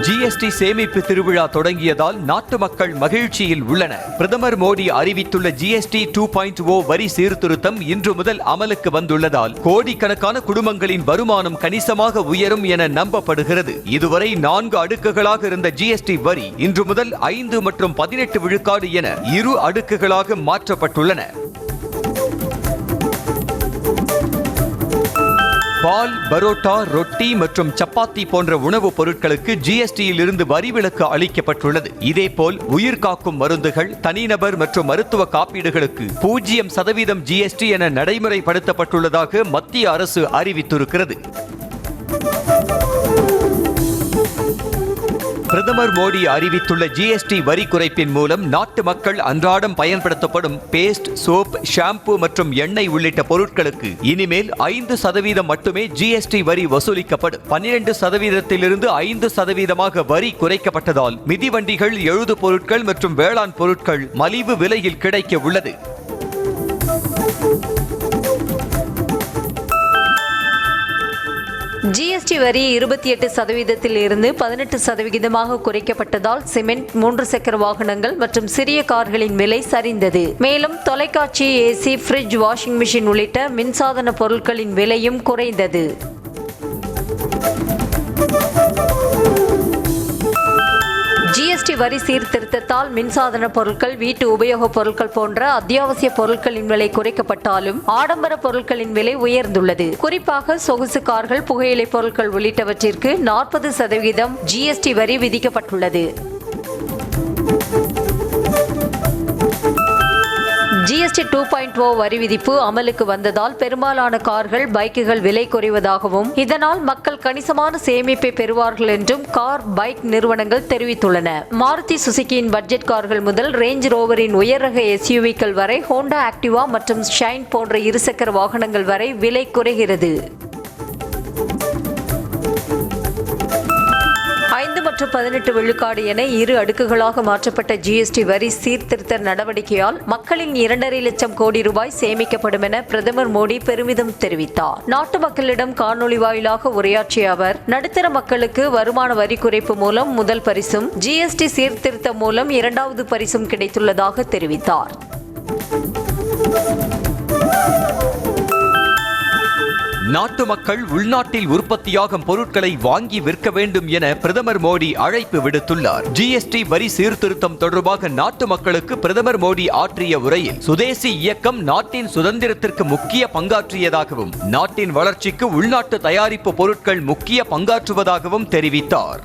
GST சேமிப்பு திருவிழா தொடங்கியதால் நாட்டு மக்கள் மகிழ்ச்சியில் உள்ளனர். பிரதமர் மோடி அறிவித்துள்ள ஜிஎஸ்டி 2.0 வரி சீர்திருத்தம் இன்று முதல் அமலுக்கு வந்துள்ளதால் கோடிக்கணக்கான குடும்பங்களின் வருமானம் கணிசமாக உயரும் என நம்பப்படுகிறது. இதுவரை 4 அடுக்குகளாக இருந்த ஜிஎஸ்டி வரி இன்று முதல் 5 மற்றும் 18 விழுக்காடு என 2 அடுக்குகளாக மாற்றப்பட்டுள்ளன. பால், பரோட்டா, ரொட்டி மற்றும் சப்பாத்தி போன்ற உணவுப் பொருட்களுக்கு ஜிஎஸ்டியில் இருந்து வரி விலக்கு அளிக்கப்பட்டுள்ளது. இதேபோல் உயிர்காக்கும் மருந்துகள், தனிநபர் மற்றும் மருத்துவ காப்பீடுகளுக்கு 0% ஜிஎஸ்டி என நடைமுறைப்படுத்தப்பட்டுள்ளதாக மத்திய அரசு அறிவித்திருக்கிறது. பிரதமர் மோடி அறிவித்துள்ள ஜிஎஸ்டி வரி குறைப்பின் மூலம் நாட்டு மக்கள் அன்றாடம் பயன்படுத்தப்படும் பேஸ்ட், சோப், ஷாம்பு மற்றும் எண்ணெய் உள்ளிட்ட பொருட்களுக்கு இனிமேல் 5% மட்டுமே ஜிஎஸ்டி வரி வசூலிக்கப்படும். 12%இலிருந்து 5% வரி குறைக்கப்பட்டதால் மிதிவண்டிகள், எழுது பொருட்கள் மற்றும் வேளாண் பொருட்கள் மலிவு விலையில் கிடைக்க உள்ளது. ஜிஎஸ்டி வரி 28% இருந்து 18% குறைக்கப்பட்டதால் சிமெண்ட், 3 சக்கர வாகனங்கள் மற்றும் சிறிய கார்களின் விலை சரிந்தது. மேலும் தொலைக்காட்சி, ஏசி, ஃப்ரிட்ஜ், வாஷிங் மிஷின் உள்ளிட்ட மின்சாதன பொருட்களின் விலையும் குறைந்தது. ஜிஎஸ்டி வரி சீர்திருத்தத்தால் மின்சாதன பொருட்கள், வீட்டு உபயோகப் பொருட்கள் போன்ற அத்தியாவசிய பொருட்களின் விலை குறைக்கப்பட்டாலும் ஆடம்பர பொருட்களின் விலை உயர்ந்துள்ளது. குறிப்பாக சொகுசு கார்கள், புகையிலை பொருட்கள் உள்ளிட்டவற்றிற்கு 40% ஜிஎஸ்டி வரி விதிக்கப்பட்டுள்ளது. ஜிஎஸ்டி 2.0 வரி விதிப்பு அமலுக்கு வந்ததால் பெரும்பாலான கார்கள், பைக்குகள் விலை குறைவதாகவும் இதனால் மக்கள் கணிசமான சேமிப்பை பெறுவார்கள் என்றும் கார், பைக் நிறுவனங்கள் தெரிவித்துள்ளன. மாருதி சுசுகியின் பட்ஜெட் கார்கள் முதல் ரேஞ்ச் ரோவரின் உயர் ரக எஸ்யூவிக்கள் வரை, ஹோண்டா ஆக்டிவா மற்றும் ஷைன் போன்ற இருசக்கர வாகனங்கள் வரை விலை குறைகிறது. 5 மற்றும் 18 விழுக்காடு என 2 அடுக்குகளாக மாற்றப்பட்ட ஜிஎஸ்டி வரி சீர்திருத்த நடவடிக்கையால் மக்களின் 2.5 லட்சம் கோடி ரூபாய் சேமிக்கப்படும் என பிரதமர் மோடி பெருமிதம் தெரிவித்தார். நாட்டு மக்களிடம் காணொலி வாயிலாக உரையாற்றிய அவர், நடுத்தர மக்களுக்கு வருமான வரி குறைப்பு மூலம் முதல் பரிசும், ஜிஎஸ்டி சீர்திருத்தம் மூலம் 2வது பரிசும் கிடைத்துள்ளதாக தெரிவித்தார். நாட்டு மக்கள் உள்நாட்டில் உற்பத்தியாகும் பொருட்களை வாங்கி விற்க வேண்டும் என பிரதமர் மோடி அழைப்பு விடுத்துள்ளார். ஜிஎஸ்டி வரி சீர்திருத்தம் தொடர்பாக நாட்டு மக்களுக்கு பிரதமர் மோடி ஆற்றிய உரையில், சுதேசி இயக்கம் நாட்டின் சுதந்திரத்திற்கு முக்கிய பங்காற்றியதாகவும் நாட்டின் வளர்ச்சிக்கு உள்நாட்டு தயாரிப்பு பொருட்கள் முக்கிய பங்காற்றுவதாகவும் தெரிவித்தார்.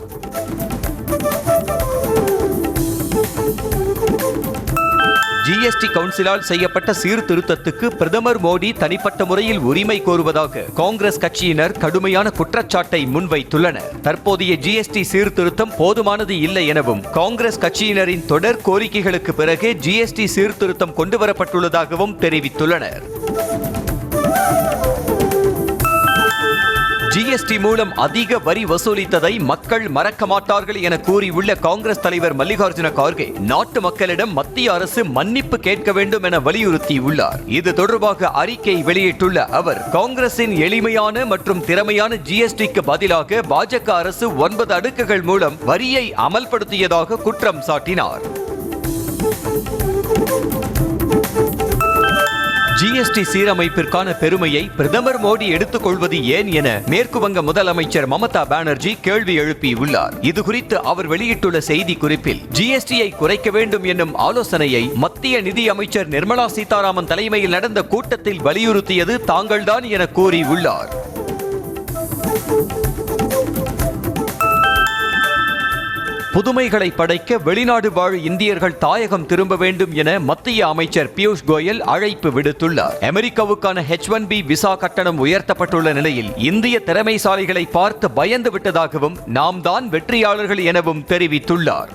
ஜிஎஸ்டி கவுன்சிலால் செய்யப்பட்ட சீர்திருத்தத்துக்கு பிரதமர் மோடி தனிப்பட்ட முறையில் உரிமை கோருவதாக காங்கிரஸ் கட்சியினர் கடுமையான குற்றச்சாட்டை முன்வைத்துள்ளனர். தற்போதைய ஜிஎஸ்டி சீர்திருத்தம் போதுமானது இல்லை எனவும், காங்கிரஸ் கட்சியினரின் தொடர் கோரிக்கைகளுக்கு பிறகே ஜிஎஸ்டி சீர்திருத்தம் கொண்டுவரப்பட்டுள்ளதாகவும் தெரிவித்துள்ளனர். ஜிஎஸ்டி மூலம் அதிக வரி வசூலித்ததை மக்கள் மறக்க மாட்டார்கள் என கூறியுள்ள காங்கிரஸ் தலைவர் மல்லிகார்ஜுன கார்கே, நாட்டு மக்களிடம் மத்திய அரசு மன்னிப்பு கேட்க வேண்டும் என வலியுறுத்தியுள்ளார். இது தொடர்பாக அறிக்கை வெளியிட்டுள்ள அவர், காங்கிரசின் எளிமையான மற்றும் திறமையான ஜிஎஸ்டிக்கு பதிலாக பாஜக அரசு 9 அடுக்குகள் மூலம் வரியை அமல்படுத்தியதாக குற்றம் சாட்டினார். ஜிஎஸ்டி சீரமைப்பிற்கான பெருமையை பிரதமர் மோடி எடுத்துக் கொள்வது ஏன் என மேற்கு வங்க முதலமைச்சர் மமதா பானர்ஜி கேள்வி எழுப்பியுள்ளார். இதுகுறித்து அவர் வெளியிட்டுள்ள செய்தி குறிப்பில், ஜிஎஸ்டியை குறைக்க வேண்டும் என்னும் ஆலோசனையை மத்திய நிதி அமைச்சர் நிர்மலா சீதாராமன் தலைமையில் நடந்த கூட்டத்தில் வலியுறுத்தியது தாங்கள்தான் என கூறியுள்ளார். புதுமைகளை படைக்க வெளிநாடு வாழ் இந்தியர்கள் தாயகம் திரும்ப வேண்டும் என மத்திய அமைச்சர் பியூஷ் கோயல் அழைப்பு விடுத்துள்ளார். அமெரிக்காவுக்கான H1B விசா கட்டணம் உயர்த்தப்பட்டுள்ள நிலையில் இந்திய திறமைசாலிகளை பார்த்து பயந்து விட்டதாகவும், நாம் தான் வெற்றியாளர்கள் எனவும் தெரிவித்துள்ளார்.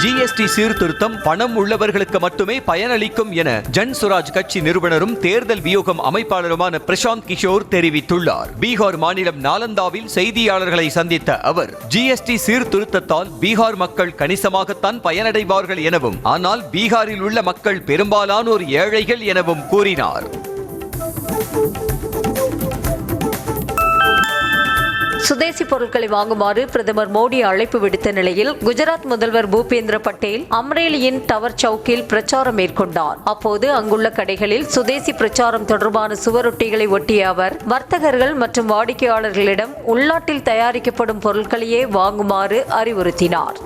ஜிஎஸ்டி சீர்திருத்தம் பணம் உள்ளவர்களுக்கு மட்டுமே பயனளிக்கும் என ஜன் சுராஜ் கட்சி நிறுவனரும் தேர்தல் வியூகம் அமைப்பாளருமான பிரசாந்த் கிஷோர் தெரிவித்துள்ளார். பீகார் மாநிலம் நாலந்தாவில் செய்தியாளர்களை சந்தித்த அவர், ஜிஎஸ்டி சீர்திருத்தத்தால் பீகார் மக்கள் கணிசமாகத்தான் பயனடைவார்கள் எனவும், ஆனால் பீகாரில் உள்ள மக்கள் பெரும்பாலானோர் ஏழைகள் எனவும் கூறினார். சுதேசி பொருட்களை வாங்குமாறு பிரதமர் மோடி அழைப்பு விடுத்த நிலையில் குஜராத் முதல்வர் பூபேந்திர பட்டேல் அம்ரேலியின் டவர் சவுக்கில் பிரச்சாரம் மேற்கொண்டார். அப்போது அங்குள்ள கடைகளில் சுதேசி பிரச்சாரம் தொடர்பான சுவரொட்டிகளை ஒட்டிய அவர் வர்த்தகர்கள் மற்றும் வாடிக்கையாளர்களிடம் உள்நாட்டில் தயாரிக்கப்படும் பொருட்களையே வாங்குமாறு அறிவுறுத்தினார்.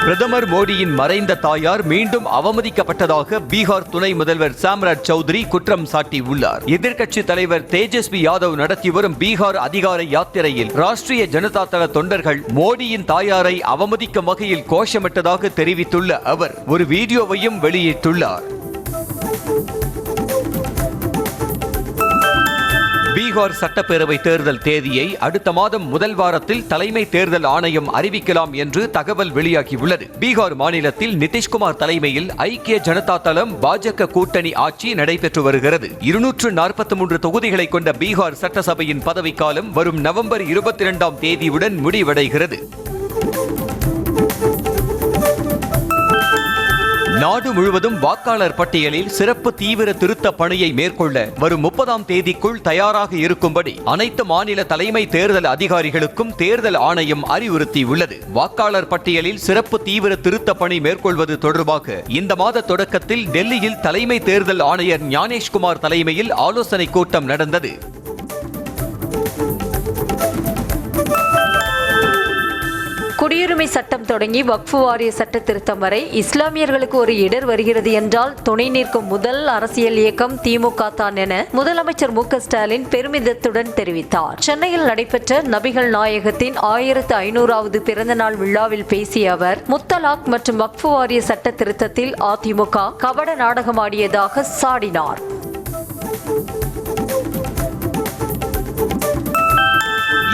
பிரதமர் மோடியின் மறைந்த தாயார் மீண்டும் அவமதிக்கப்பட்டதாக பீகார் துணை முதல்வர் சாம்ராஜ் சௌத்ரி குற்றம் சாட்டியுள்ளார். எதிர்க்கட்சி தலைவர் தேஜஸ்வி யாதவ் நடத்தி வரும் பீகார் அதிகார யாத்திரையில் ராஷ்டிரிய ஜனதா தள தொண்டர்கள் மோடியின் தாயாரை அவமதிக்கும் வகையில் கோஷமிட்டதாக தெரிவித்துள்ள அவர் ஒரு வீடியோவையும் வெளியிட்டுள்ளார். பீகார் சட்டப்பேரவை தேர்தல் தேதியை அடுத்த மாதம் முதல் வாரத்தில் தலைமை தேர்தல் ஆணையம் அறிவிக்கலாம் என்று தகவல் வெளியாகியுள்ளது. பீகார் மாநிலத்தில் நிதிஷ்குமார் தலைமையில் ஐக்கிய ஜனதா தளம் பாஜக கூட்டணி ஆட்சி நடைபெற்று வருகிறது. 243 தொகுதிகளை கொண்ட பீகார் சட்டசபையின் பதவிக்காலம் வரும் நவம்பர் 22ஆம் தேதியுடன் முடிவடைகிறது. நாடு முழுவதும் வாக்காளர் பட்டியலில் சிறப்பு தீவிர திருத்த பணியை மேற்கொள்ள வரும் 30ஆம் தேதிக்குள் தயாராக இருக்கும்படி அனைத்து மாநில தலைமை தேர்தல் அதிகாரிகளுக்கும் தேர்தல் ஆணையம் அறிவுறுத்தியுள்ளது. வாக்காளர் பட்டியலில் சிறப்பு தீவிர திருத்த பணி மேற்கொள்வது தொடர்பாக இந்த மாத தொடக்கத்தில் டெல்லியில் தலைமை தேர்தல் ஆணையர் ஞானேஷ்குமார் தலைமையில் ஆலோசனை கூட்டம் நடந்தது. குடியுரிமை சட்டம் தொடங்கி வக்ஃப் வாரிய சட்ட திருத்தம் வரை இஸ்லாமியர்களுக்கு ஒரு இடர் வருகிறது என்றால் துணை நிற்கும் முதல் அரசியல் இயக்கம் திமுக தான் என முதலமைச்சர் மு.க.ஸ்டாலின் பெருமிதத்துடன் தெரிவித்தார். சென்னையில் நடைபெற்ற நபிகள் நாயகத்தின் 1500வது பிறந்த நாள் விழாவில் பேசிய அவர் முத்தலாக் மற்றும் வக்ஃப் வாரிய சட்ட திருத்தத்தில் அதிமுக கபட நாடகமாடியதாக சாடினார்.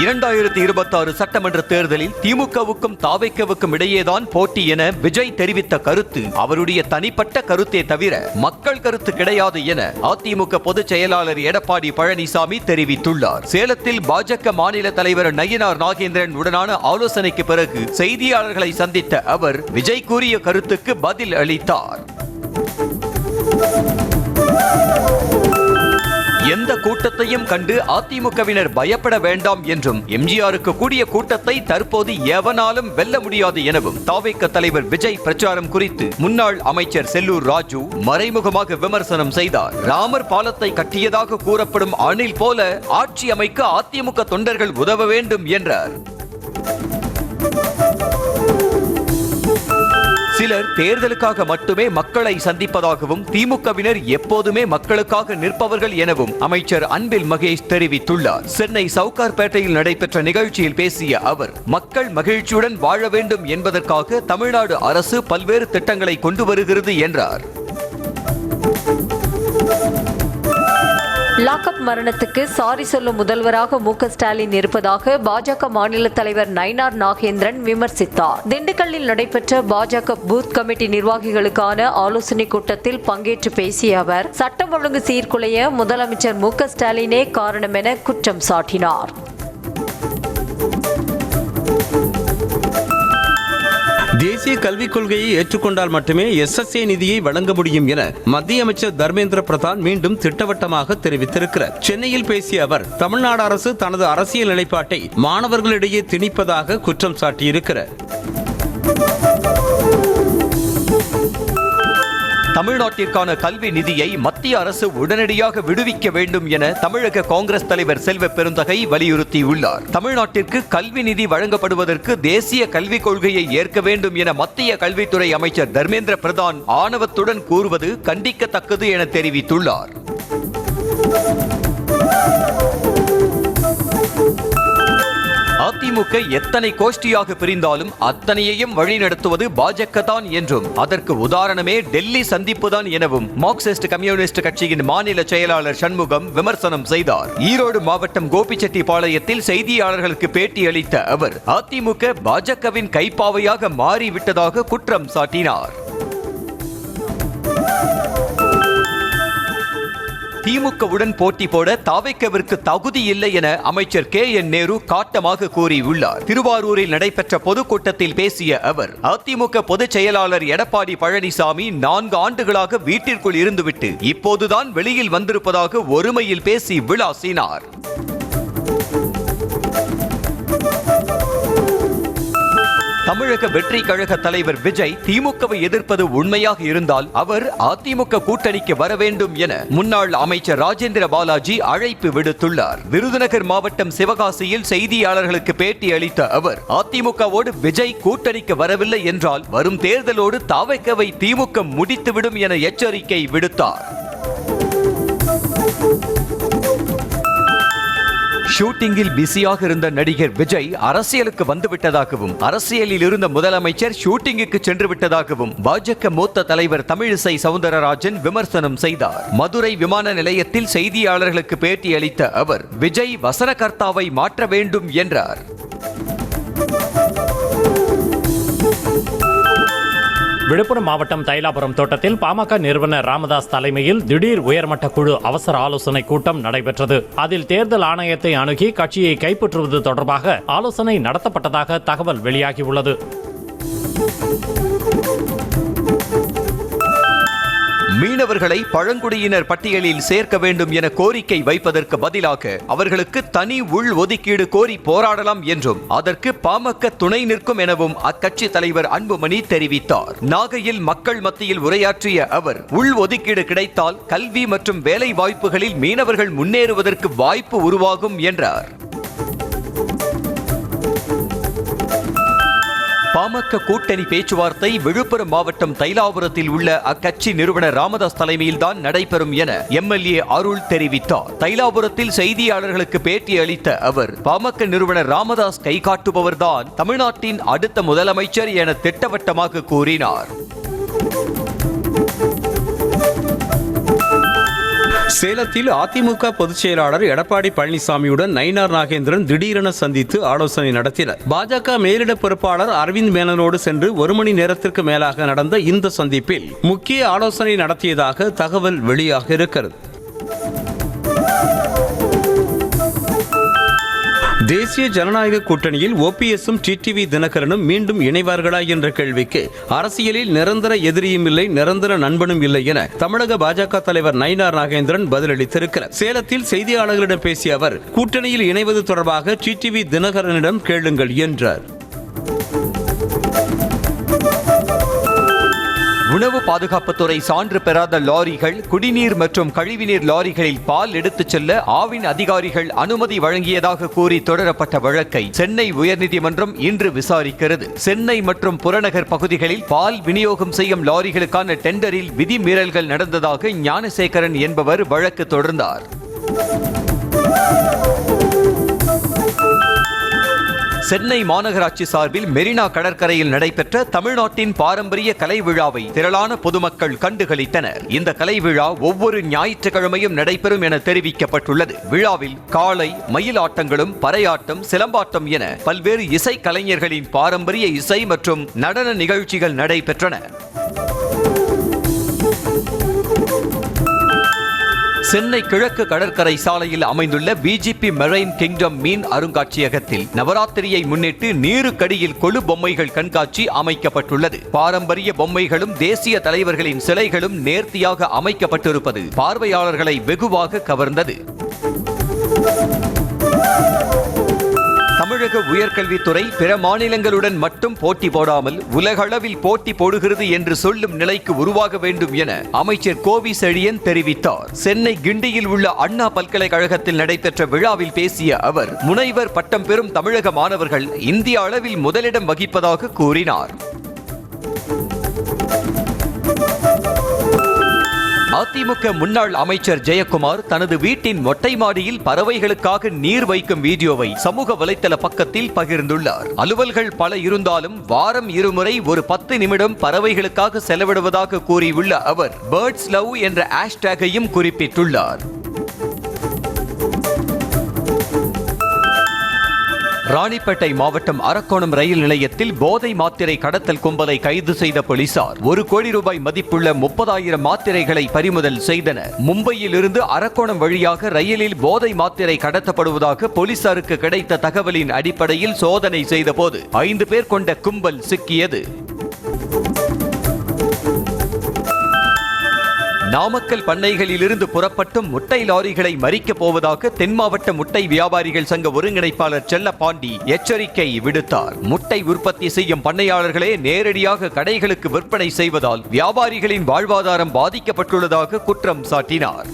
இரண்டாயிரத்தி 26 சட்டமன்ற தேர்தலில் திமுகவுக்கும் தாவேக்காவுக்கும் இடையேதான் போட்டி என விஜய் தெரிவித்த கருத்து அவருடைய தனிப்பட்ட கருத்தே தவிர மக்கள் கருத்து கிடையாது என அதிமுக பொதுச் செயலாளர் எடப்பாடி பழனிசாமி தெரிவித்துள்ளார். சேலத்தில் பாஜக மாநில தலைவர் நயினார் நாகேந்திரன் உடனான ஆலோசனைக்கு பிறகு செய்தியாளர்களை சந்தித்த அவர் விஜய் கூறிய கருத்துக்கு பதில் அளித்தார். எந்த கூட்டத்தையும் கண்டு அதிமுகவினர் பயப்பட வேண்டாம் என்றும் எம்ஜிஆருக்கு கூடிய கூட்டத்தை தற்போது எவனாலும் வெல்ல முடியாது எனவும் தாவேக தலைவர் விஜய் பிரச்சாரம் குறித்து முன்னாள் அமைச்சர் செல்லூர் ராஜு மறைமுகமாக விமர்சனம் செய்தார். ராமர் பாலத்தை கட்டியதாக கூறப்படும் அணில் போல ஆட்சி அமைக்க அதிமுக தொண்டர்கள் உதவ வேண்டும் என்றார். சிலர் தேர்தலுக்காக மட்டுமே மக்களை சந்திப்பதாகவும் திமுகவினர் எப்போதுமே மக்களுக்காக நிற்பவர்கள் எனவும் அமைச்சர் அன்பில் மகேஷ் தெரிவித்துள்ளார். சென்னை சவுகார்பேட்டையில் நடைபெற்ற நிகழ்ச்சியில் பேசிய அவர் மக்கள் மகிழ்ச்சியுடன் வாழ வேண்டும் என்பதற்காக தமிழ்நாடு அரசு பல்வேறு திட்டங்களை கொண்டு வருகிறது என்றார். லாக்அப் மரணத்துக்கு சாரி சொல்லும் முதல்வராக மு.க.ஸ்டாலின் இருப்பதாக பாஜக மாநில தலைவர் நயினார் நாகேந்திரன் விமர்சித்தார். திண்டுக்கல்லில் நடைபெற்ற பாஜக பூத் கமிட்டி நிர்வாகிகளுக்கான ஆலோசனை கூட்டத்தில் பங்கேற்று பேசிய அவர் சட்டம் ஒழுங்கு சீர்குலைய முதலமைச்சர் மு.க.ஸ்டாலினே காரணம் என குற்றம் சாட்டினார். தேசிய கல்விக் கொள்கையை ஏற்றுக்கொண்டால் மட்டுமே SSA நிதியை வழங்க முடியும் என மத்திய அமைச்சர் தர்மேந்திர பிரதான் மீண்டும் திட்டவட்டமாக தெரிவித்திருக்கிறார். சென்னையில் பேசிய அவர் தமிழ்நாடு அரசு தனது அரசியல் நிலைப்பாட்டை மாணவர்களிடையே திணிப்பதாக குற்றம் சாட்டியிருக்கிறார். தமிழ்நாட்டிற்கான கல்வி நிதியை மத்திய அரசு உடனடியாக விடுவிக்க வேண்டும் என தமிழக காங்கிரஸ் தலைவர் செல்வ பெருந்தகை வலியுறுத்தியுள்ளார். தமிழ்நாட்டிற்கு கல்வி நிதி வழங்கப்படுவதற்கு தேசிய கல்விக் கொள்கையை ஏற்க வேண்டும் என மத்திய கல்வித்துறை அமைச்சர் தர்மேந்திர பிரதான் ஆணவத்துடன் கூறுவது கண்டிக்கத்தக்கது என தெரிவித்துள்ளார். அதிமுக எத்தனை கோஷ்டியாக பிரிந்தாலும் அத்தனையையும் வழிநடத்துவது பாஜக தான் என்றும் அதற்கு உதாரணமே டெல்லி சந்திப்பு தான் எனவும் மார்க்சிஸ்ட் கம்யூனிஸ்ட் கட்சியின் மாநில செயலாளர் சண்முகம் விமர்சனம் செய்தார். ஈரோடு மாவட்டம் கோபிச்செட்டிப்பாளையத்தில் செய்தியாளர்களுக்கு பேட்டி அளித்த அவர் அதிமுக பாஜகவின் கைப்பாவையாக மாறிவிட்டதாக குற்றம் சாட்டினார். திமுகவுடன் போட்டி போட தாவேக்கவிற்கு தகுதி இல்லை என அமைச்சர் KN நேரு காட்டமாக கூறியுள்ளார். திருவாரூரில் நடைபெற்ற பொதுக்கூட்டத்தில் பேசிய அவர், அதிமுக பொதுச் செயலாளர் எடப்பாடி பழனிசாமி 4 ஆண்டுகளாக வீட்டிற்குள் இருந்துவிட்டு இப்போதுதான் வெளியில் வந்திருப்பதாக ஒருமையில் பேசி விளாசினார். தமிழக வெற்றி கழக தலைவர் விஜய் திமுகவை எதிர்ப்பது உண்மையாக இருந்தால் அவர் அதிமுக கூட்டணிக்கு வர வேண்டும் என முன்னாள் அமைச்சர் ராஜேந்திர பாலாஜி அழைப்பு விடுத்துள்ளார். விருதுநகர் மாவட்டம் சிவகாசியில் செய்தியாளர்களுக்கு பேட்டி அளித்த அவர், அதிமுகவோடு விஜய் கூட்டணிக்கு வரவில்லை என்றால் வரும் தேர்தலோடு தாவேக்காவை திமுக முடித்துவிடும் என எச்சரிக்கை விடுத்தார். ஷூட்டிங்கில் பிஸியாக இருந்த நடிகர் விஜய் அரசியலுக்கு வந்துவிட்டதாகவும் அரசியலில் இருந்த முதலமைச்சர் ஷூட்டிங்குக்கு சென்று விட்டதாகவும் பாஜக மூத்த தலைவர் தமிழிசை சவுந்தரராஜன் விமர்சனம் செய்தார். மதுரை விமான நிலையத்தில் செய்தியாளர்களுக்கு பேட்டி அளித்த அவர், விஜய் வசனகர்த்தாவை மாற்ற வேண்டும் என்றார். விழுப்புரம் மாவட்டம் தைலாபுரம் தோட்டத்தில் பாமக நிறுவனர் ராமதாஸ் தலைமையில் திடீர் உயர்மட்ட குழு அவசர ஆலோசனை கூட்டம் நடைபெற்றது. அதில் தேர்தல் ஆணையத்தை அணுகி கட்சியை கைப்பற்றுவது தொடர்பாக ஆலோசனை நடத்தப்பட்டதாக தகவல் வெளியாகியுள்ளது. மீனவர்களை பழங்குடியினர் பட்டியலில் சேர்க்க வேண்டும் என கோரிக்கை வைப்பதற்கு பதிலாக அவர்களுக்கு தனி உள் ஒதுக்கீடு கோரி போராடலாம் என்றும் அதற்கு பாமக துணை நிற்கும் எனவும் அக்கட்சி தலைவர் அன்புமணி தெரிவித்தார். நாகையில் மக்கள் மத்தியில் உரையாற்றிய அவர், உள் ஒதுக்கீடு கிடைத்தால் கல்வி மற்றும் வேலை வாய்ப்புகளில் மீனவர்கள் முன்னேறுவதற்கு வாய்ப்பு உருவாகும் என்றார். பாமக கூட்டணி பேச்சுவார்த்தை விழுப்புரம் மாவட்டம் தைலாபுரத்தில் உள்ள அக்கட்சி நிறுவனர் ராமதாஸ் தலைமையில்தான் நடைபெறும் என MLA அருள் தெரிவித்தார். தைலாபுரத்தில் செய்தியாளர்களுக்கு பேட்டி அளித்த அவர், பாமக நிறுவனர் ராமதாஸ் கை காட்டுபவர்தான் தமிழ்நாட்டின் அடுத்த முதலமைச்சர் என திட்டவட்டமாக கூறினார். சேலத்தில் அதிமுக பொதுச் செயலாளர் எடப்பாடி பழனிசாமியுடன் நயினார் நாகேந்திரன் திடீரென சந்தித்து ஆலோசனை நடத்தினர். பாஜக மேலிட பொறுப்பாளர் அரவிந்த் மேனனோடு சென்று 1 மணி நேரத்திற்கு மேலாக நடந்த இந்த சந்திப்பில் முக்கிய ஆலோசனை நடத்தியதாக தகவல் வெளியாக இருக்கிறது. தேசிய ஜனநாயக கூட்டணியில் OPSம் டிடிவி தினகரனும் மீண்டும் இணைவார்களா என்ற கேள்விக்கு அரசியலில் நிரந்தர எதிரியும் இல்லை, நிரந்தர நண்பனும் இல்லை என தமிழக பாஜக தலைவர் நயினார் நாகேந்திரன் பதிலளித்திருக்கிறார். சேலத்தில் செய்தியாளர்களிடம் பேசிய அவர், கூட்டணியில் இணைவது தொடர்பாக டிடிவி தினகரனிடம் கேளுங்கள் என்றார். உணவு பாதுகாப்புத்துறை சான்று பெறாத லாரிகள், குடிநீர் மற்றும் கழிவுநீர் லாரிகளில் பால் எடுத்துச் செல்ல ஆவின் அதிகாரிகள் அனுமதி வழங்கியதாக கூறி தொடரப்பட்ட வழக்கை சென்னை உயர்நீதிமன்றம் இன்று விசாரிக்கிறது. சென்னை மற்றும் புறநகர் பகுதிகளில் பால் விநியோகம் செய்யும் லாரிகளுக்கான டெண்டரில் விதிமீறல்கள் நடந்ததாக ஞானசேகரன் என்பவர் வழக்கு தொடர்ந்தார். சென்னை மாநகராட்சி சார்பில் மெரினா கடற்கரையில் நடைபெற்ற தமிழ்நாட்டின் பாரம்பரிய கலை விழாவை திரளான பொதுமக்கள் கண்டுகளித்தனர். இந்த கலை விழா ஒவ்வொரு ஞாயிற்றுக்கிழமையும் நடைபெறும் என தெரிவிக்கப்பட்டுள்ளது. விழாவில் காளை, மயிலாட்டங்களும், பறையாட்டம், சிலம்பாட்டம் என பல்வேறு இசை கலைஞர்களின் பாரம்பரிய இசை மற்றும் நடன நிகழ்ச்சிகள் நடைபெற்றன. சென்னை கிழக்கு கடற்கரை சாலையில் அமைந்துள்ள BGP மெரைன் கிங்டம் மீன் அருங்காட்சியகத்தில் நவராத்திரியை முன்னிட்டு நீருக்கடியில் கொலு பொம்மைகள் கண்காட்சி அமைக்கப்பட்டுள்ளது. பாரம்பரிய பொம்மைகளும் தேசிய தலைவர்களின் சிலைகளும் நேர்த்தியாக அமைக்கப்பட்டிருப்பது பார்வையாளர்களை வெகுவாக கவர்ந்தது. தமிழக உயர்கல்வித்துறை பிற மாநிலங்களுடன் மட்டும் போட்டி போடாமல் உலகளவில் போட்டி போடுகிறது என்று சொல்லும் நிலைக்கு உருவாக வேண்டும் என அமைச்சர் கோவி செழியன் தெரிவித்தார். சென்னை கிண்டியில் உள்ள அண்ணா பல்கலைக்கழகத்தில் நடைபெற்ற விழாவில் பேசிய அவர், முனைவர் பட்டம் பெறும் தமிழக மாணவர்கள் இந்திய அளவில் முதலிடம் வகிப்பதாக கூறினார். அதிமுக முன்னாள் அமைச்சர் ஜெயக்குமார் தனது வீட்டின் மொட்டை மாடியில் பறவைகளுக்காக நீர் வைக்கும் வீடியோவை சமூக வலைதள பக்கத்தில் பகிர்ந்துள்ளார். அலுவல்கள் பல இருந்தாலும் வாரம் 2 முறை ஒரு 10 நிமிடம் பறவைகளுக்காக செலவிடுவதாக கூறியுள்ள அவர் பேர்ட்ஸ் லவ் என்ற ஹேஷ்டேகையும் குறிப்பிட்டுள்ளார். ராணிப்பேட்டை மாவட்டம் அரக்கோணம் ரயில் நிலையத்தில் போதை மாத்திரை கடத்தல் கும்பலை கைது செய்த போலீசார் 1 கோடி ரூபாய் மதிப்புள்ள 30,000 மாத்திரைகளை பறிமுதல் செய்தனர். மும்பையில் இருந்து அரக்கோணம் வழியாக ரயிலில் போதை மாத்திரை கடத்தப்படுவதாக போலீசாருக்கு கிடைத்த தகவலின் அடிப்படையில் சோதனை செய்தபோது 5 பேர் கொண்ட கும்பல் சிக்கியது. நாமக்கல் பண்ணைகளில் இருந்து புறப்பட்டும் முட்டை லாரிகளை மறிக்கப் போவதாக தென் மாவட்ட முட்டை வியாபாரிகள் சங்க ஒருங்கிணைப்பாளர் செல்லப்பாண்டி எச்சரிக்கை விடுத்தார். முட்டை உற்பத்தி செய்யும் பண்ணையாளர்களே நேரடியாக கடைகளுக்கு விற்பனை செய்வதால் வியாபாரிகளின் வாழ்வாதாரம் பாதிக்கப்பட்டுள்ளதாக குற்றம் சாட்டினார்.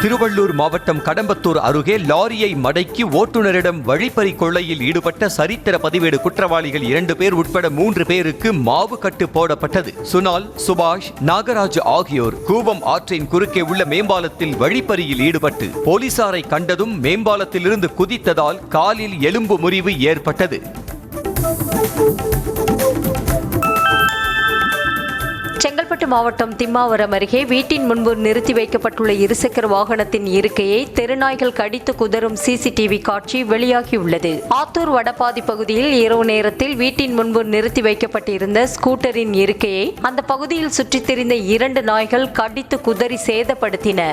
திருவள்ளூர் மாவட்டம் கடம்பத்தூர் அருகே லாரியை மடக்கி ஓட்டுநரிடம் வழிப்பறி கொள்ளையில் ஈடுபட்ட சரித்திர பதிவேடு குற்றவாளிகள் 2 பேர் உட்பட 3 பேருக்கு மாவு கட்டு போடப்பட்டது. சுனால், சுபாஷ், நாகராஜ் ஆகியோர் கூவம் ஆற்றின் குறுக்கே உள்ள மேம்பாலத்தில் வழிப்பறியில் ஈடுபட்டு போலீசாரை கண்டதும் மேம்பாலத்திலிருந்து குதித்ததால் காலில் எலும்பு முறிவு ஏற்பட்டது. செங்கல்பட்டு மாவட்டம் திம்மாவரம் அருகே வீட்டின் முன்பு நிறுத்தி வைக்கப்பட்டுள்ள இருசக்கர வாகனத்தின் இருக்கையை தெருநாய்கள் கடித்து குதறும் சிசிடிவி காட்சி வெளியாகியுள்ளது. ஆத்தூர் வடபாதி பகுதியில் இரவு நேரத்தில் வீட்டின் முன்பு நிறுத்தி வைக்கப்பட்டிருந்த ஸ்கூட்டரின் இருக்கையை அந்த பகுதியில் சுற்றித் திரிந்த 2 நாய்கள் கடித்து குதறி சேதப்படுத்தின.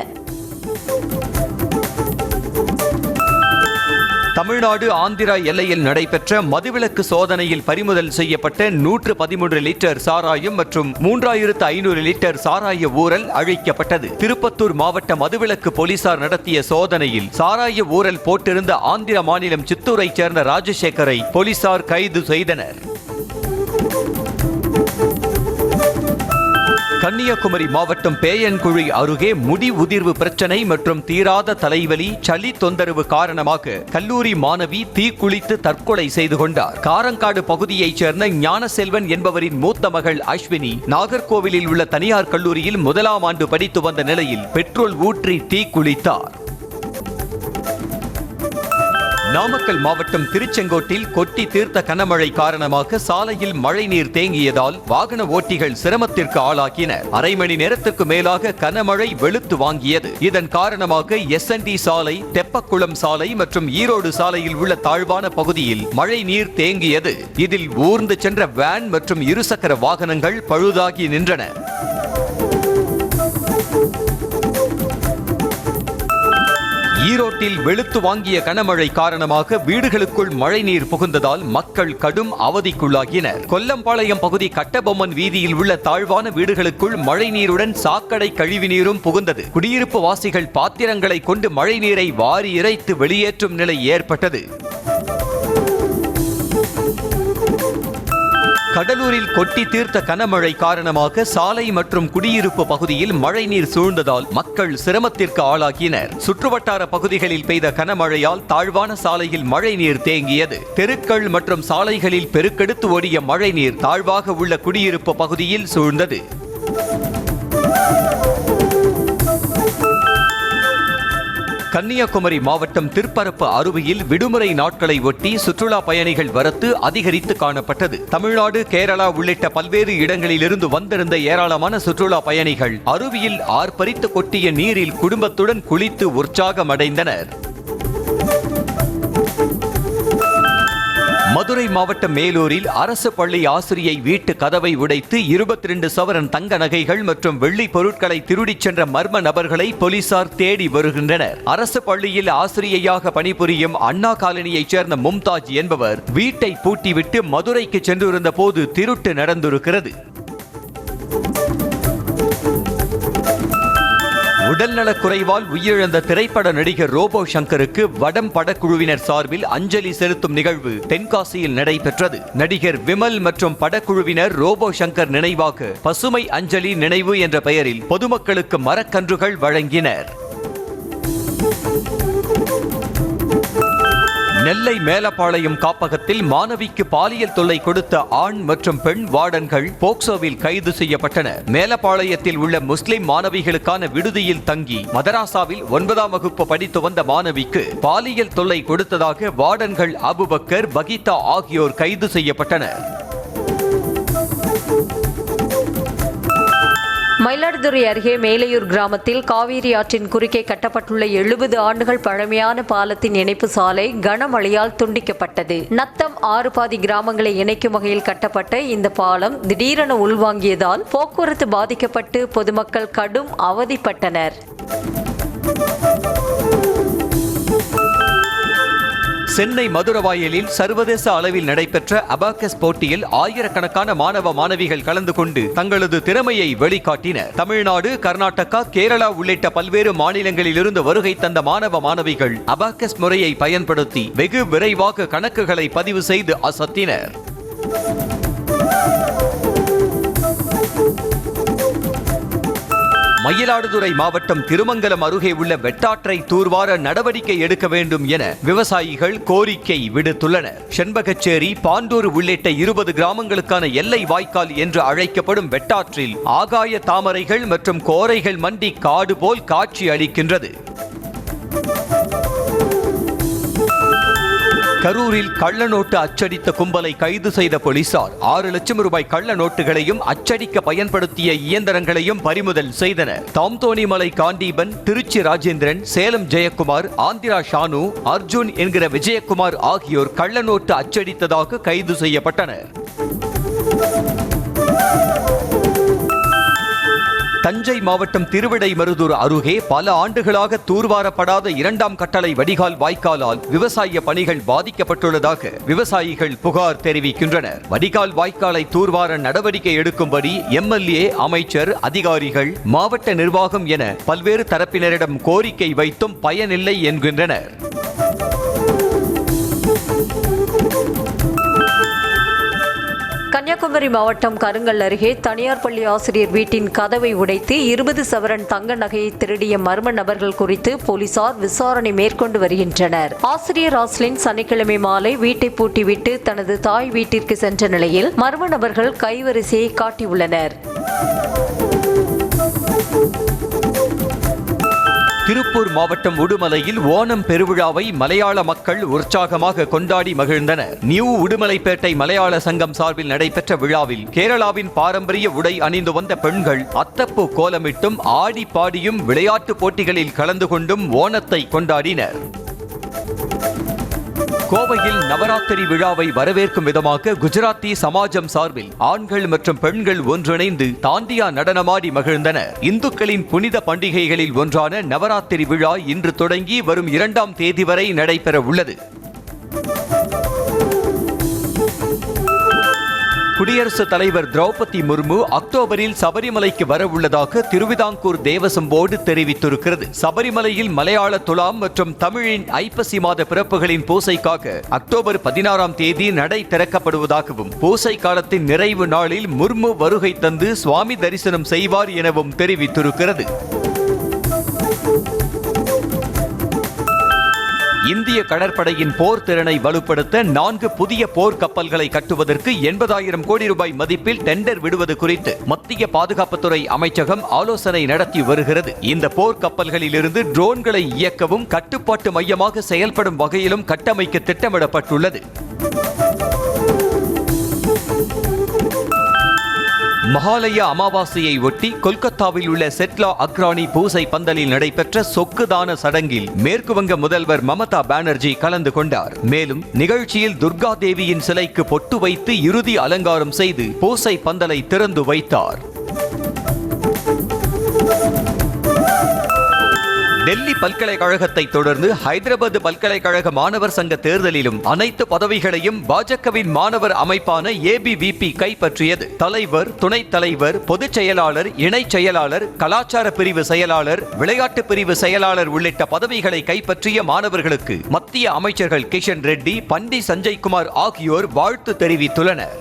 தமிழ்நாடு ஆந்திரா எல்லையில் நடைபெற்ற மதுவிலக்கு சோதனையில் பறிமுதல் செய்யப்பட்ட 113 லிட்டர் சாராயம் மற்றும் 3500 லிட்டர் சாராய ஊறல் அழிக்கப்பட்டது. திருப்பத்தூர் மாவட்ட மதுவிலக்கு போலீசார் நடத்திய சோதனையில் சாராய ஊறல் போட்டிருந்த ஆந்திர மாநிலம் சித்தூரைச் சேர்ந்த ராஜசேகரை போலீசார் கைது செய்தனர். கன்னியாகுமரி மாவட்டம் பேயன்குழி அருகே முடி உதிர்வு பிரச்சனை மற்றும் தீராத தலைவலி, சளி தொந்தரவு காரணமாக கல்லூரி மாணவி தீக்குளித்து தற்கொலை செய்து கொண்டார். காரங்காடு பகுதியைச் சேர்ந்த ஞானசெல்வன் என்பவரின் மூத்த மகள் அஸ்வினி நாகர்கோவிலில் உள்ள தனியார் கல்லூரியில் 1ஆம் ஆண்டு படித்து வந்த நிலையில் பெட்ரோல் ஊற்றி தீக்குளித்தார். நாமக்கல் மாவட்டம் திருச்செங்கோட்டில் கொட்டி தீர்த்த கனமழை காரணமாக சாலையில் மழைநீர் தேங்கியதால் வாகன ஓட்டிகள் சிரமத்திற்கு ஆளாகினர். அரை மணி நேரத்திற்கு மேலாக கனமழை வெளுத்து வாங்கியது. இதன் காரணமாக SND சாலை, தெப்பக்குளம் சாலை மற்றும் ஈரோடு சாலையில் உள்ள தாழ்வான பகுதியில் மழை நீர் தேங்கியது. இதில் ஊர்ந்து சென்ற வேன் மற்றும் இருசக்கர வாகனங்கள் பழுதாகி நின்றன. ஈரோட்டில் வெளுத்து வாங்கிய கனமழை காரணமாக வீடுகளுக்குள் மழைநீர் புகுந்ததால் மக்கள் கடும் அவதிக்குள்ளாகினர். கொல்லம்பாளையம் பகுதி கட்டபொம்மன் வீதியில் உள்ள தாழ்வான வீடுகளுக்குள் மழைநீருடன் சாக்கடை கழிவுநீரும் புகுந்தது. குடியிருப்பு வாசிகள் பாத்திரங்களை கொண்டு மழைநீரை வாரி இறைத்து வெளியேற்றும் நிலை ஏற்பட்டது. கடலூரில் கொட்டி தீர்த்த கனமழை காரணமாக சாலை மற்றும் குடியிருப்பு பகுதியில் மழைநீர் சூழ்ந்ததால் மக்கள் சிரமத்திற்கு ஆளாகினர். சுற்றுவட்டார பகுதிகளில் பெய்த கனமழையால் தாழ்வான சாலையில் மழைநீர் தேங்கியது. தெருக்கள் மற்றும் சாலைகளில் பெருக்கெடுத்து ஓடிய மழைநீர் தாழ்வாக உள்ள குடியிருப்பு பகுதியில் சூழ்ந்தது. கன்னியாகுமரி மாவட்டம் திருப்பரப்பு அருவியில் விடுமுறை நாட்களை ஒட்டி சுற்றுலா பயணிகள் வரத்து அதிகரித்து காணப்பட்டது. தமிழ்நாடு, கேரளா உள்ளிட்ட பல்வேறு இடங்களிலிருந்து வந்திருந்த ஏராளமான சுற்றுலா பயணிகள் அருவியில் ஆர்ப்பரித்து கொட்டிய நீரில் குடும்பத்துடன் குளித்து உற்சாகமடைந்தனர். மதுரை மாவட்டம் மேலூரில் அரசு பள்ளி ஆசிரியை வீட்டு கதவை உடைத்து 22 சவரன் தங்க நகைகள் மற்றும் வெள்ளி பொருட்களை திருடிச் சென்ற மர்ம நபர்களை போலீசார் தேடி வருகின்றனர். அரசு பள்ளியில் ஆசிரியையாக பணிபுரியும் அண்ணா காலனியைச் சேர்ந்த மும்தாஜ் என்பவர் வீட்டை பூட்டிவிட்டு மதுரைக்கு சென்றிருந்த போது திருட்டு நடந்திருக்கிறது. உடல்நலக் குறைவால் உயிரிழந்த திரைப்பட நடிகர் ரோபோ சங்கருக்கு வடம் படக்குழுவினர் சார்பில் அஞ்சலி செலுத்தும் நிகழ்வு தென்காசியில் நடைபெற்றது. நடிகர் விமல் மற்றும் படக்குழுவினர் ரோபோ சங்கர் நினைவாக பசுமை அஞ்சலி நினைவு என்ற பெயரில் பொதுமக்களுக்கு மரக்கன்றுகள் வழங்கினர். நெல்லை மேலப்பாளையம் காப்பகத்தில் மாணவிக்கு பாலியல் தொல்லை கொடுத்த ஆண் மற்றும் பெண் வார்டன்கள் போக்சோவில் கைது செய்யப்பட்டனர். மேலப்பாளையத்தில் உள்ள முஸ்லிம் மாணவிகளுக்கான விடுதியில் தங்கி மதராசாவில் 9ஆம் வகுப்பு படித்து வந்த மாணவிக்கு பாலியல் தொல்லை கொடுத்ததாக வார்டன்கள் அபுபக்கர், பகிதா ஆகியோர் கைது செய்யப்பட்டனர். மயிலாடுதுறை அருகே மேலையூர் கிராமத்தில் காவிரி ஆற்றின் குறுக்கே கட்டப்பட்டுள்ள 70 ஆண்டுகள் பழமையான பாலத்தின் இணைப்பு சாலை கனமழையால் துண்டிக்கப்பட்டது. நத்தம் ஆறுபாதி கிராமங்களை இணைக்கும் வகையில் கட்டப்பட்ட இந்த பாலம் திடீரென உள்வாங்கியதால் போக்குவரத்து பாதிக்கப்பட்டு பொதுமக்கள் கடும் அவதிப்பட்டனர். சென்னை மதுரவாயலில் சர்வதேச அளவில் நடைபெற்ற அபாக்கஸ் போட்டியில் ஆயிரக்கணக்கான மாணவ மாணவிகள் கலந்து கொண்டு தங்களது திறமையை வெளிக்காட்டினர். தமிழ்நாடு, கர்நாடகா, கேரளா உள்ளிட்ட பல்வேறு மாநிலங்களிலிருந்து வருகை தந்த மாணவ மாணவிகள் அபாக்கஸ் முறையை பயன்படுத்தி வெகு விரைவாக கணக்குகளை பதிவு செய்து அசத்தினர். மயிலாடுதுறை மாவட்டம் திருமங்கலம் அருகே உள்ள வெட்டாற்றை தூர்வார நடவடிக்கை எடுக்க வேண்டும் என விவசாயிகள் கோரிக்கை விடுத்துள்ளனர். செண்பகச்சேரி, பாண்டூர் உள்ளிட்ட 20 கிராமங்களுக்கான எல்லை வாய்க்கால் என்று அழைக்கப்படும் வெட்டாற்றில் ஆகாய தாமரைகள் மற்றும் கோரைகள் மண்டி காடு போல் காட்சி அளிக்கின்றது. கரூரில் கள்ள நோட்டு அச்சடித்த கும்பலை கைது செய்த போலீசார் 6 லட்சம் ரூபாய் கள்ள நோட்டுகளையும் அச்சடிக்க பயன்படுத்திய இயந்திரங்களையும் பறிமுதல் செய்தனர். தாம்தோணிமலை காண்டீபன், திருச்சி ராஜேந்திரன், சேலம் ஜெயக்குமார், ஆந்திரா ஷானு, அர்ஜுன் என்கிற விஜயகுமார் ஆகியோர் கள்ள நோட்டு அச்சடித்ததாக கைது செய்யப்பட்டனர். தஞ்சை மாவட்டம் திருவிடைமருதூர் அருகே பல ஆண்டுகளாக தூர்வாரப்படாத 2ஆம் கட்டளை வடிகால் வாய்க்காலால் விவசாய பணிகள் பாதிக்கப்பட்டுள்ளதாக விவசாயிகள் புகார் தெரிவிக்கின்றனர். வடிகால் வாய்க்காலை தூர்வார நடவடிக்கை எடுக்கும்படி எம்எல்ஏ, அமைச்சர், அதிகாரிகள், மாவட்ட நிர்வாகம் என பல்வேறு தரப்பினரிடம் கோரிக்கை வைத்தும் பயனில்லை என்கின்றனர். கன்னியாகுமரி மாவட்டம் கருங்கல் அருகே தனியார் பள்ளி ஆசிரியர் வீட்டின் கதவை உடைத்து 20 சவரன் தங்க நகையை திருடிய மர்ம நபர்கள் குறித்து போலீசார் விசாரணை மேற்கொண்டு வருகின்றனர். ஆசிரியர் ராஸ்லின் சனிக்கிழமை மாலை வீட்டை பூட்டிவிட்டு தனது தாய் வீட்டிற்கு சென்ற நிலையில் மர்ம நபர்கள் கைவரிசையை காட்டியுள்ளனர். திருப்பூர் மாவட்டம் உடுமலையில் ஓணம் பெருவிழாவை மலையாள மக்கள் உற்சாகமாக கொண்டாடி மகிழ்ந்தனர். நியூ உடுமலைப்பேட்டை மலையாள சங்கம் சார்பில் நடைபெற்ற விழாவில் கேரளாவின் பாரம்பரிய உடை அணிந்து வந்த பெண்கள் அத்தப்பூ கோலமிட்டும் ஆடி பாடியும் விளையாட்டு போட்டிகளில் கலந்து கொண்டும் ஓணத்தை கொண்டாடினர். கோவையில் நவராத்திரி விழாவை வரவேற்கும் விதமாக குஜராத்தி சமாஜம் சார்பில் ஆண்கள் மற்றும் பெண்கள் ஒன்றிணைந்து தாண்டியா நடனமாடி மகிழ்ந்தனர். இந்துக்களின் புனித பண்டிகைகளில் ஒன்றான நவராத்திரி விழா இன்று தொடங்கி வரும் 2ஆம் தேதி வரை நடைபெற உள்ளது. குடியரசுத் தலைவர் திரௌபதி முர்மு அக்டோபரில் சபரிமலைக்கு வர உள்ளதாக திருவிதாங்கூர் தேவசம் போர்டு தெரிவித்திருக்கிறது. சபரிமலையில் மலையாள துலாம் மற்றும் தமிழின் ஐப்பசி மாத பிறப்புகளின் பூசைக்காக அக்டோபர் 16ஆம் தேதி நடை திறக்கப்படுவதாகவும் பூசை காலத்தின் நிறைவு நாளில் முர்மு வருகை தந்து சுவாமி தரிசனம் செய்வார் எனவும் தெரிவித்திருக்கிறது. இந்திய கடற்படையின் போர் திறனை வலுப்படுத்த 4 புதிய போர் கப்பல்களை கட்டுவதற்கு 80,000 கோடி ரூபாய் மதிப்பில் டெண்டர் விடுவது குறித்து மத்திய பாதுகாப்புத்துறை அமைச்சகம் ஆலோசனை நடத்தி வருகிறது. இந்த போர் கப்பல்களிலிருந்து ட்ரோன்களை இயக்கவும் கட்டுப்பாட்டு மையமாக செயல்படும் வகையிலும் கட்டமைக்க திட்டமிடப்பட்டுள்ளது. மகாலய அமாவாசையை ஒட்டி கொல்கத்தாவில் உள்ள செட்லா அக்ரானி பூசை பந்தலில் நடைபெற்ற சொக்குதான சடங்கில் மேற்குவங்க முதல்வர் மமதா பானர்ஜி கலந்து கொண்டார். மேலும் நிகழ்ச்சியில் துர்கா தேவியின் சிலைக்கு பொட்டு வைத்து இறுதி அலங்காரம் செய்து பூசை பந்தலை திறந்து வைத்தார். டெல்லி பல்கலைக்கழகத்தை தொடர்ந்து ஹைதராபாத் பல்கலைக்கழக மாணவர் சங்க தேர்தலிலும் அனைத்து பதவிகளையும் பாஜகவின் மாணவர் அமைப்பான ஏபிவிபி கைப்பற்றியது. தலைவர், துணைத் தலைவர், பொதுச் செயலாளர், இணைச் செயலாளர், கலாச்சார பிரிவு செயலாளர், விளையாட்டு பிரிவு செயலாளர் உள்ளிட்ட பதவிகளை கைப்பற்றிய மாணவர்களுக்கு மத்திய அமைச்சர்கள் கிஷன் ரெட்டி, பண்டி சஞ்சய்குமார் ஆகியோர் வாழ்த்து தெரிவித்துள்ளனர்.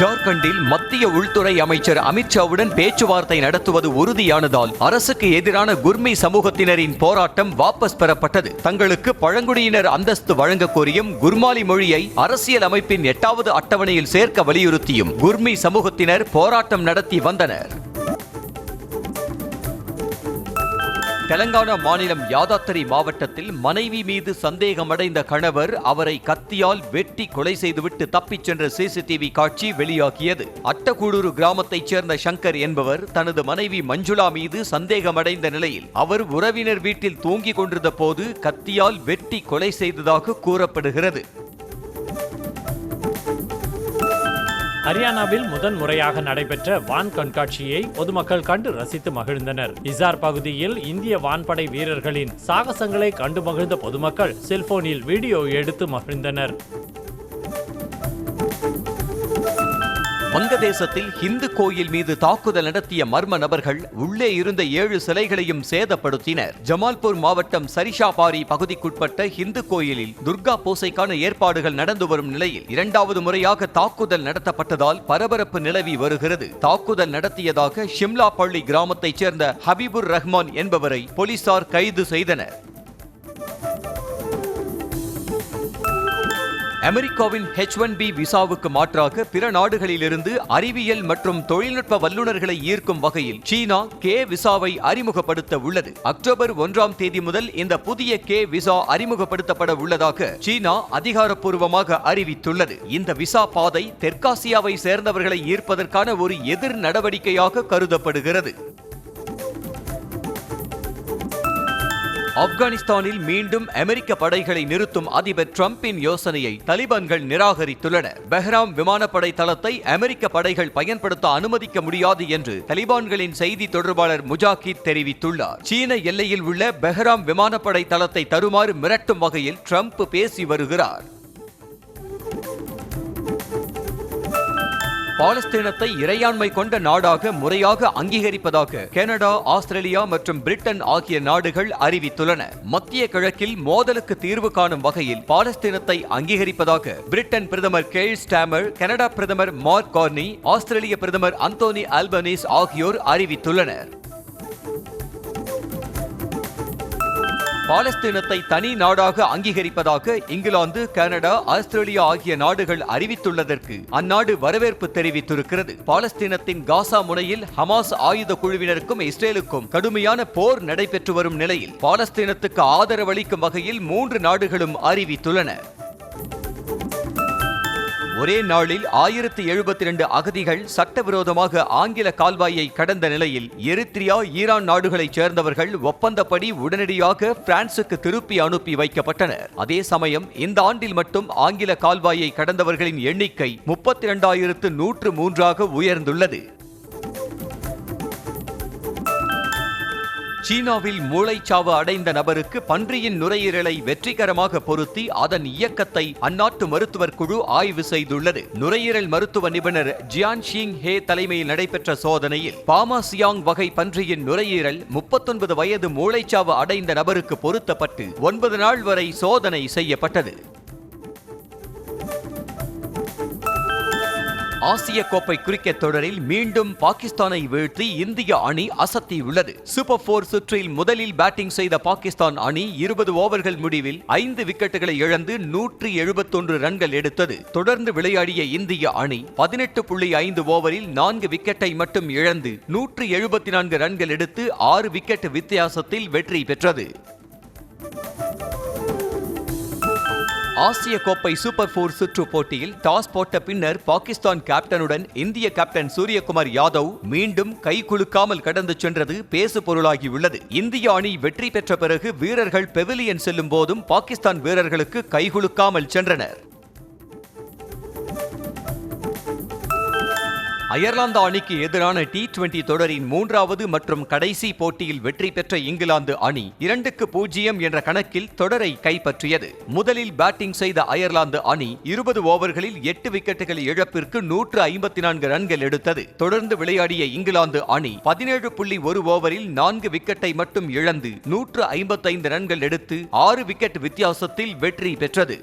ஜார்க்கண்டில் மத்திய உள்துறை அமைச்சர் அமித்ஷாவுடன் பேச்சுவார்த்தை நடத்துவது உறுதியானதால் அரசுக்கு எதிரான குர்மி சமூகத்தினரின் போராட்டம் வாபஸ் பெறப்பட்டது. தங்களுக்கு பழங்குடியினர் அந்தஸ்து வழங்க கோரியும் குர்மாலி மொழியை அரசியல் அமைப்பின் 8வது அட்டவணையில் சேர்க்க வலியுறுத்தியும் குர்மி சமூகத்தினர் போராட்டம் நடத்தி வந்தனர். தெலங்கானா மாநிலம் யாதாத்திரி மாவட்டத்தில் மனைவி மீது சந்தேகமடைந்த கணவர் அவரை கத்தியால் வெட்டி கொலை செய்துவிட்டு தப்பிச் சென்ற சிசிடிவி காட்சி வெளியாகியது. அட்டகூடூரு கிராமத்தைச் சேர்ந்த சங்கர் என்பவர் தனது மனைவி மஞ்சுளா மீது சந்தேகமடைந்த நிலையில் அவர் உறவினர் வீட்டில் தூங்கிக் கொண்டிருந்த போது கத்தியால் வெட்டி கொலை செய்ததாக கூறப்படுகிறது. ஹரியானாவில் முதன்முறையாக நடைபெற்ற வான் கண்காட்சியை பொதுமக்கள் கண்டு ரசித்து மகிழ்ந்தனர். இசார் பகுதியில் இந்திய வான்படை வீரர்களின் சாகசங்களை கண்டு மகிழ்ந்த பொதுமக்கள் செல்போனில் வீடியோ எடுத்து மகிழ்ந்தனர். வங்கதேசத்தில் இந்து கோயில் மீது தாக்குதல் நடத்திய மர்ம நபர்கள் உள்ளே இருந்த 7 சிலைகளையும் சேதப்படுத்தினர். ஜமால்பூர் மாவட்டம் சரிஷாபாரி பகுதிக்குட்பட்ட இந்து கோயிலில் துர்கா பூசைக்கான ஏற்பாடுகள் நடந்து வரும் நிலையில் 2வது முறையாக தாக்குதல் நடத்தப்பட்டதால் பரபரப்பு நிலவி வருகிறது. தாக்குதல் நடத்தியதாக ஷிம்லா பள்ளி கிராமத்தைச் சேர்ந்த ஹபீபுர் ரஹ்மான் என்பவரை போலீசார் கைது செய்தனர். அமெரிக்காவின் H-1B விசாவுக்கு மாற்றாக பிற நாடுகளிலிருந்து அறிவியல் மற்றும் தொழில்நுட்ப வல்லுநர்களை ஈர்க்கும் வகையில் சீனா K விசாவை அறிமுகப்படுத்த உள்ளது. அக்டோபர் 1ஆம் தேதி முதல் இந்த புதிய K விசா அறிமுகப்படுத்தப்பட உள்ளதாக சீனா அதிகாரப்பூர்வமாக அறிவித்துள்ளது. இந்த விசா பாதை தெற்காசியாவை சேர்ந்தவர்களை ஈர்ப்பதற்கான ஒரு எதிர் நடவடிக்கையாக கருதப்படுகிறது. ஆப்கானிஸ்தானில் மீண்டும் அமெரிக்க படைகளை நிறுத்தும் அதிபர் டிரம்பின் யோசனையை தலிபான்கள் நிராகரித்துள்ளனர். பெஹ்ராம் விமானப்படை தளத்தை அமெரிக்க படைகள் பயன்படுத்த அனுமதிக்க முடியாது என்று தலிபான்களின் செய்தி தொடர்பாளர் முஜாஹித் தெரிவித்துள்ளார். சீன எல்லையில் உள்ள பெஹ்ராம் விமானப்படை தளத்தை தருமாறு மிரட்டும் வகையில் ட்ரம்ப் பேசி வருகிறார். பாலஸ்தீனத்தை இறையாண்மை கொண்ட நாடாக முறையாக அங்கீகரிப்பதாக கனடா, ஆஸ்திரேலியா மற்றும் பிரிட்டன் ஆகிய நாடுகள் அறிவித்துள்ளன. மத்திய கிழக்கில் மோதலுக்கு தீர்வு காணும் வகையில் பாலஸ்தீனத்தை அங்கீகரிப்பதாக பிரிட்டன் பிரதமர் கெய்ர் ஸ்டாமர், கனடா பிரதமர் மார்க் கார்னி, ஆஸ்திரேலிய பிரதமர் அந்தோனி ஆல்பனீஸ் ஆகியோர் அறிவித்துள்ளனர். பாலஸ்தீனத்தை தனி நாடாக அங்கீகரிப்பதாக இங்கிலாந்து, கனடா, ஆஸ்திரேலியா ஆகிய நாடுகள் அறிவித்துள்ளதற்கு அந்நாடு வரவேற்பு தெரிவித்திருக்கிறது. பாலஸ்தீனத்தின் காசா முனையில் ஹமாஸ் ஆயுத குழுவினருக்கும் இஸ்ரேலுக்கும் கடுமையான போர் நடைபெற்று வரும் நிலையில் பாலஸ்தீனத்துக்கு ஆதரவளிக்கும் வகையில் 3 நாடுகளும் அறிவித்துள்ளன. ஒரே நாளில் 1072 அகதிகள் சட்டவிரோதமாக ஆங்கில கால்வாயை கடந்த நிலையில் எரித்ரியா, ஈரான் நாடுகளைச் சேர்ந்தவர்கள் ஒப்பந்தப்படி உடனடியாக பிரான்சுக்கு திருப்பி அனுப்பி வைக்கப்பட்டனர். அதே சமயம் இந்த ஆண்டில் மட்டும் ஆங்கில கால்வாயை கடந்தவர்களின் எண்ணிக்கை 32,103 உயர்ந்துள்ளது. சீனாவில் மூளைச்சாவு அடைந்த நபருக்கு பன்றியின் நுரையீரலை வெற்றிகரமாக பொருத்தி அதன் இயக்கத்தை அந்நாட்டு மருத்துவர் குழு ஆய்வு செய்துள்ளது. நுரையீரல் மருத்துவ நிபுணர் ஜியான் ஷிங் ஹே தலைமையில் நடைபெற்ற சோதனையில் பாமா சியாங் வகை பன்றியின் நுரையீரல் 39 வயது மூளைச்சாவு அடைந்த நபருக்கு பொருத்தப்பட்டு 9 நாள் வரை சோதனை செய்யப்பட்டது. ஆசிய கோப்பை கிரிக்கெட் தொடரில் மீண்டும் பாகிஸ்தானை வீழ்த்தி இந்திய அணி அசத்தியுள்ளது. சூப்பர் 4 சுற்றில் முதலில் பேட்டிங் செய்த பாகிஸ்தான் அணி 20 ஓவர்கள் முடிவில் 5 விக்கெட்டுகளை இழந்து 171 ரன்கள் எடுத்தது. தொடர்ந்து விளையாடிய இந்திய அணி 18.5 ஓவரில் 4 விக்கெட்டை மட்டும் இழந்து 174 ரன்கள் எடுத்து 6 விக்கெட் வித்தியாசத்தில் வெற்றி பெற்றது. ஆசிய கோப்பை சூப்பர் 4 சுற்று போட்டியில் டாஸ் போட்ட பின்னர் பாகிஸ்தான் கேப்டனுடன் இந்திய கேப்டன் சூரியகுமார் யாதவ் மீண்டும் கை குலுக்காமல் கடந்து சென்றது பேசு பொருளாகியுள்ளது. இந்திய அணி வெற்றி பெற்ற பிறகு வீரர்கள் பெவிலியன் செல்லும் போதும் பாகிஸ்தான் வீரர்களுக்கு கை குலுக்காமல் சென்றனர். அயர்லாந்து அணிக்கு எதிரான T20 தொடரின் 3வது மற்றும் கடைசி போட்டியில் வெற்றி பெற்ற இங்கிலாந்து அணி 2-0 என்ற கணக்கில் தொடரை கைப்பற்றியது. முதலில் பேட்டிங் செய்த அயர்லாந்து அணி 20 ஓவர்களில் 8 விக்கெட்டுகள் இழப்பிற்கு 154 ரன்கள் எடுத்தது. தொடர்ந்து விளையாடிய இங்கிலாந்து அணி 17.1 ஓவரில் 4 விக்கெட்டை மட்டும் இழந்து 155 ரன்கள் எடுத்து 6 விக்கெட் வித்தியாசத்தில் வெற்றி பெற்றது.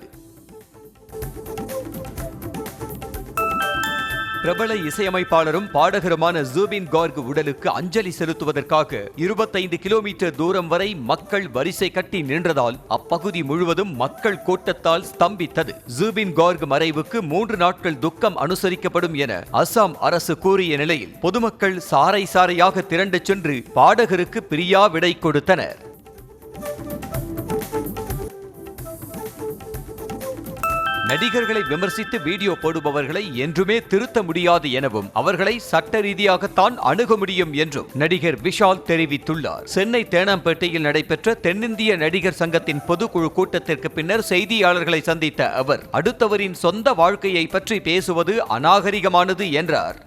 பிரபல இசையமைப்பாளரும் பாடகருமான ஜூபின் கார்க் உடலுக்கு அஞ்சலி செலுத்துவதற்காக 25 கிலோமீட்டர் தூரம் வரை மக்கள் வரிசை கட்டி நின்றதால் அப்பகுதி முழுவதும் மக்கள் கூட்டத்தால் ஸ்தம்பித்தது. ஜூபின் கார்க் மறைவுக்கு 3 நாட்கள் துக்கம் அனுசரிக்கப்படும் என அசாம் அரசு கூறிய நிலையில் பொதுமக்கள் சாறை சாறையாக திரண்டு சென்று பாடகருக்கு பிரியா விடை கொடுத்தனர். நடிகர்களை விமர்சித்து வீடியோ போடுபவர்களை என்றுமே திருத்த முடியாது எனவும் அவர்களை சட்ட ரீதியாகத்தான் அணுக முடியும் என்றும் நடிகர் விஷால் தெரிவித்துள்ளார். சென்னை தேனாம்பேட்டையில் நடைபெற்ற தென்னிந்திய நடிகர் சங்கத்தின் பொதுக்குழு கூட்டத்திற்கு பின்னர் செய்தியாளர்களை சந்தித்த அவர் அடுத்தவரின் சொந்த வாழ்க்கையை பற்றி பேசுவது அநாகரிகமானது என்றார்.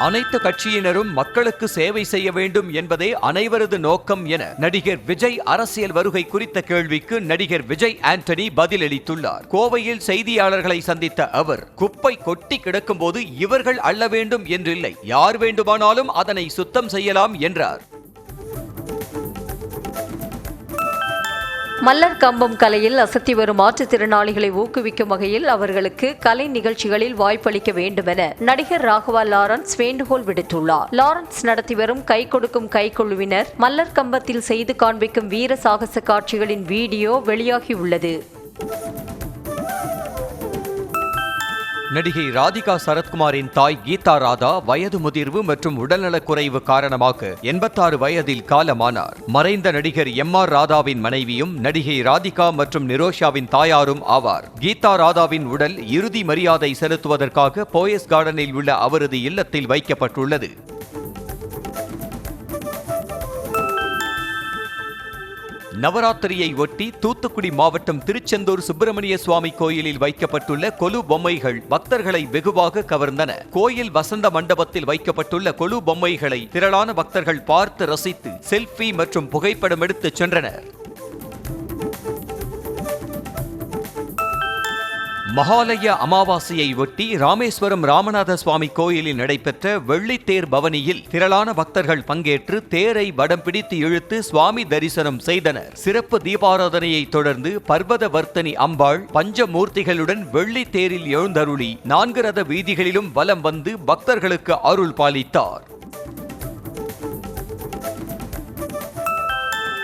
அனைத்து கட்சியினரும் மக்களுக்கு சேவை செய்ய வேண்டும் என்பதே அனைவரது நோக்கம் என நடிகர் விஜய் அரசியல் வருகை குறித்த கேள்விக்கு நடிகர் விஜய் ஆண்டனி பதிலளித்துள்ளார். கோவையில் செய்தியாளர்களை சந்தித்த அவர் குப்பை கொட்டி கிடக்கும் போது இவர்கள் அள்ள வேண்டும் என்றில்லை, யார் வேண்டுமானாலும் அதனை சுத்தம் செய்யலாம் என்றார். மல்லர் கம்பம் கலையில் அசத்தி வரும் மாற்றுத்திறனாளிகளை ஊக்குவிக்கும் வகையில் அவர்களுக்கு கலை நிகழ்ச்சிகளில் வாய்ப்பளிக்க வேண்டுமென நடிகர் ராகவா லாரன்ஸ் வேண்டுகோள் விடுத்துள்ளார். லாரன்ஸ் நடத்தி வரும் கை கொடுக்கும் கைக்குழுவினர் மல்லர் கம்பத்தில் செய்து காண்பிக்கும் வீர சாகச காட்சிகளின் வீடியோ வெளியாகியுள்ளது. நடிகை ராதிகா சரத்குமாரின் தாய் கீதா ராதா வயது முதிர்வு மற்றும் உடல்நலக் குறைவு காரணமாக 86 வயதில் காலமானார். மறைந்த நடிகர் MR ராதாவின் மனைவியும் நடிகை ராதிகா மற்றும் நிரோஷாவின் தாயாரும் ஆவார். கீதா ராதாவின் உடல் இறுதி மரியாதை செலுத்துவதற்காக போயஸ் கார்டனில் உள்ள அவரது இல்லத்தில் வைக்கப்பட்டுள்ளது. நவராத்திரியை ஒட்டி தூத்துக்குடி மாவட்டம் திருச்செந்தூர் சுப்பிரமணிய சுவாமி கோயிலில் வைக்கப்பட்டுள்ள கொலு பொம்மைகள் பக்தர்களை வெகுவாக கவர்ந்தன. கோயில் வசந்த மண்டபத்தில் வைக்கப்பட்டுள்ள கொலு பொம்மைகளை திரளான பக்தர்கள் பார்த்து ரசித்து செல்ஃபி மற்றும் புகைப்படம் எடுத்து சென்றனர். மகாலய அமாவாசையை ஒட்டி ராமேஸ்வரம் ராமநாத சுவாமி கோயிலில் நடைபெற்ற வெள்ளித்தேர் பவனியில் திரளான பக்தர்கள் பங்கேற்று தேரை வடம் பிடித்து இழுத்து சுவாமி தரிசனம் செய்தனர். சிறப்பு தீபாராதனையை தொடர்ந்து பர்வத வர்த்தனி அம்பாள் பஞ்சமூர்த்திகளுடன் வெள்ளித்தேரில் எழுந்தருளி 4 ரத வீதிகளிலும் வலம் வந்து பக்தர்களுக்கு அருள் பாலித்தார்.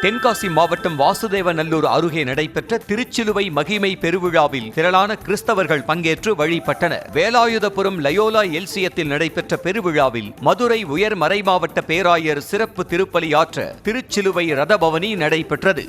தென்காசி மாவட்டம் வாசுதேவநல்லூர் அருகே நடைபெற்ற திருச்சிலுவை மகிமை பெருவிழாவில் திரளான கிறிஸ்தவர்கள் பங்கேற்று வழிபட்டனர். வேலாயுதபுரம் லயோலா எல்சியத்தில் நடைபெற்ற பெருவிழாவில் மதுரை உயர் மறைமாவட்ட பேராயர் சிறப்பு திருப்பலியாற்ற திருச்சிலுவை ரதபவனி நடைபெற்றது.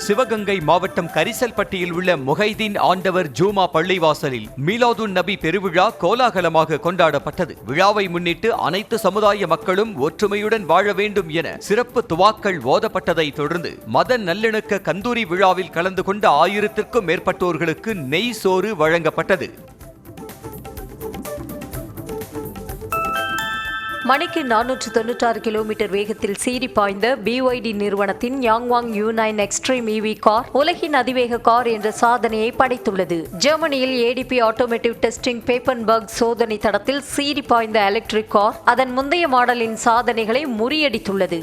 சிவகங்கை மாவட்டம் கரிசல்பட்டியில் உள்ள முஹைதீன் ஆண்டவர் ஜூமா பள்ளிவாசலில் மீலாதுன் நபி பெருவிழா கோலாகலமாக கொண்டாடப்பட்டது. விழாவை முன்னிட்டு அனைத்து சமுதாய மக்களும் ஒற்றுமையுடன் வாழ வேண்டும் என சிறப்பு துவாக்கள் ஓதப்பட்டதை தொடர்ந்து மத நல்லிணக்க கந்தூரி விழாவில் கலந்து கொண்ட 1000க்கும் மேற்பட்டோர்களுக்கு நெய் சோறு வழங்கப்பட்டது. மணிக்கு 496 கிலோமீட்டர் வேகத்தில் சீறி பாய்ந்த BYD நிறுவனத்தின் யாங்வாங் U9 எக்ஸ்ட்ரீம் EV கார் உலகின் அதிவேக கார் என்ற சாதனையை படைத்துள்ளது. ஜெர்மனியில் ADP ஆட்டோமேட்டிவ் டெஸ்டிங் பேப்பன்பர்க் சோதனை தடத்தில் சீறி பாய்ந்த எலக்ட்ரிக் கார் அதன் முந்தைய மாடலின் சாதனைகளை முறியடித்துள்ளது.